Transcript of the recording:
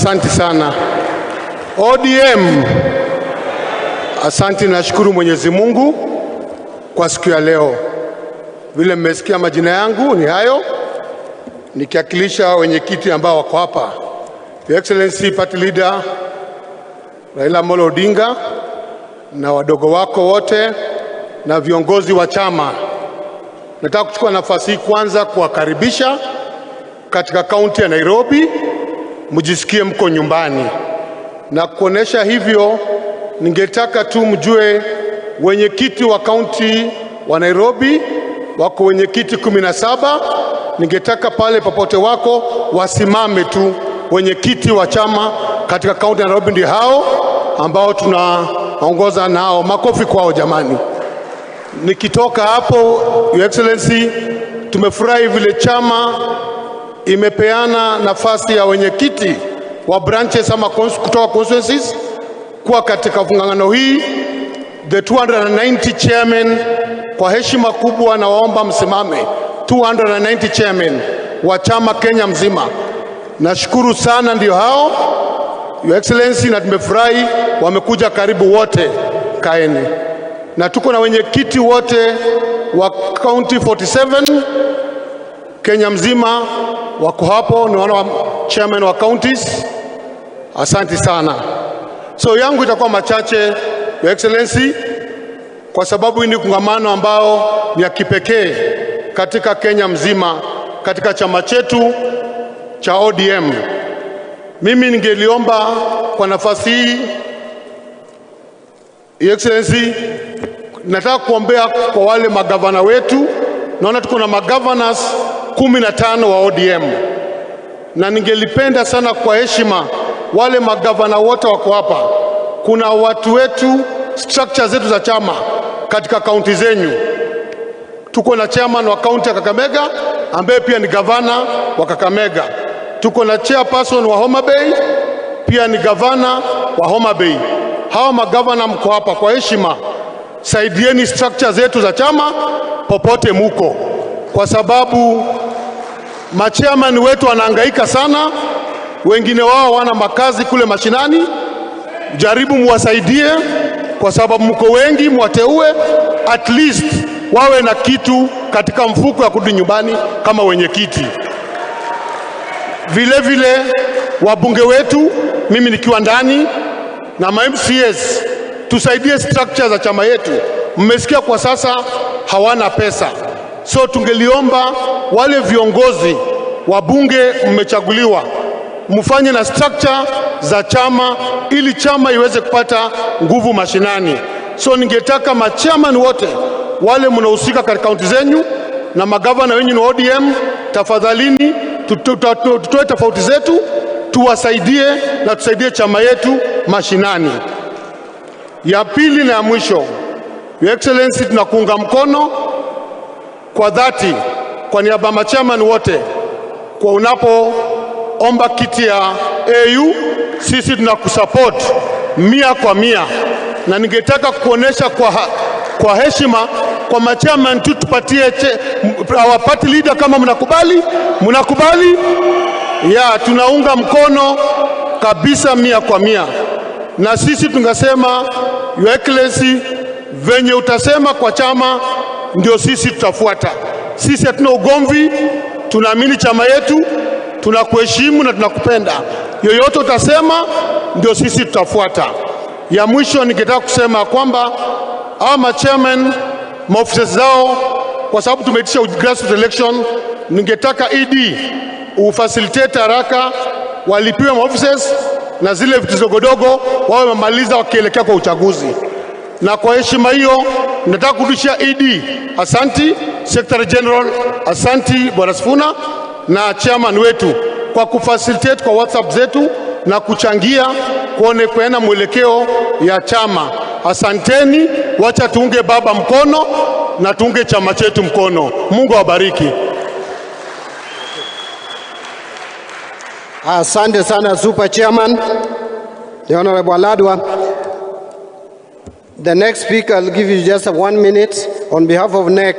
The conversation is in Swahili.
Asante sana. ODM, asante, nashukuru Mwenyezi Mungu kwa siku ya leo. Vile mmesikia majina yangu ni hayo, nikiwakilisha wenyekiti ambao wako hapa. Your Excellency Party Leader Raila Amolo Odinga na wadogo wako wote na viongozi wa chama. Nataka kuchukua nafasi hii kwanza kuwakaribisha katika kaunti ya Nairobi, mjisikie mko nyumbani. Na kuonesha hivyo, ningetaka tu mjue wenyekiti wa kaunti wa Nairobi wako wenyekiti 17. Ningetaka pale popote wako wasimame tu. Wenyekiti wa chama katika kaunti ya Nairobi ndio hao ambao tunaongoza nao. Makofi kwao jamani. Nikitoka hapo, Your Excellency, tumefurahi vile chama imepeana nafasi ya wenyekiti wa branches ama kutoka constituencies kuwa katika fungangano hii. The 290 chairmen, kwa heshima kubwa na waomba msimame. 290 chairmen wa chama Kenya mzima. Nashukuru sana, ndio hao Your Excellency, na tumefurahi wamekuja karibu wote. Kaeni. Na tuko na wenyekiti wote wa county 47 Kenya mzima wako hapo, ni wana chairman wa counties. Asante sana. So yangu itakuwa machache, Your Excellency, kwa sababu hii ni kongamano ambao ni ya kipekee katika Kenya mzima, katika chama chetu cha ODM. Mimi ningeliomba kwa nafasi hii, Your Excellency, nataka kuombea kwa wale magavana wetu. Naona tuko na magovernors 15 wa ODM, na ningelipenda sana kwa heshima wale magavana wote wako hapa. Kuna watu wetu, structure zetu za chama katika kaunti zenyu. Tuko na chairman wa kaunti ya Kakamega ambaye pia ni gavana wa Kakamega. Tuko na chairperson wa Homa Bay, pia ni gavana wa Homa Bay. Hawa magavana mko hapa, kwa heshima saidieni structure zetu za chama popote muko, kwa sababu machairman wetu wanahangaika sana. Wengine wao wana makazi kule mashinani. Jaribu muwasaidie, kwa sababu mko wengi, mwateue at least wawe na kitu katika mfuko ya kurudi nyumbani kama wenyekiti. Vile vile wabunge wetu, mimi nikiwa ndani na MCAs, tusaidie structure za chama yetu. Mmesikia kwa sasa hawana pesa. So tungeliomba wale viongozi wabunge mmechaguliwa, mfanye na structure za chama ili chama iweze kupata nguvu mashinani. So ningetaka machairman wote wale mnahusika katika kaunti zenyu na magavana wenyu wa ODM, tafadhalini tutoe tofauti zetu, tuwasaidie na tusaidie chama yetu mashinani. Ya pili na ya mwisho, Your Excellency, tunakuunga mkono kwa dhati kwa niaba ya machairman wote kwa unapoomba kiti ya AU. Sisi tunakusupport 100%, na ningetaka kuonesha kwa heshima kwa machairman tu tupatie our party leader, kama mnakubali ya tunaunga mkono kabisa 100%. Na sisi tungasema, Your Excellency, venye utasema kwa chama ndio sisi tutafuata. Sisi hatuna ugomvi, tunaamini chama yetu, tunakuheshimu na tunakupenda. Yoyote utasema ndio sisi tutafuata. Ya mwisho ningetaka kusema kwamba ama chairman maofisa zao, kwa sababu tumeitisha grassroots election, ningetaka ED ufacilitate haraka walipiwe maofficers na zile vitu zogodogo wawe wamaliza wakielekea kwa uchaguzi. Na kwa heshima hiyo nataka kurudishia ED asanti, Secretary General asanti Bwana Sifuna na chairman wetu kwa kufacilitate kwa WhatsApp zetu na kuchangia kuona mwelekeo ya chama. Asanteni, wacha tuunge baba mkono na tuunge chama chetu mkono. Mungu awabariki. Asante sana Super Chairman, the Honorable Aladwa. The next speaker, I'll give you just 1 minute on behalf of NEC.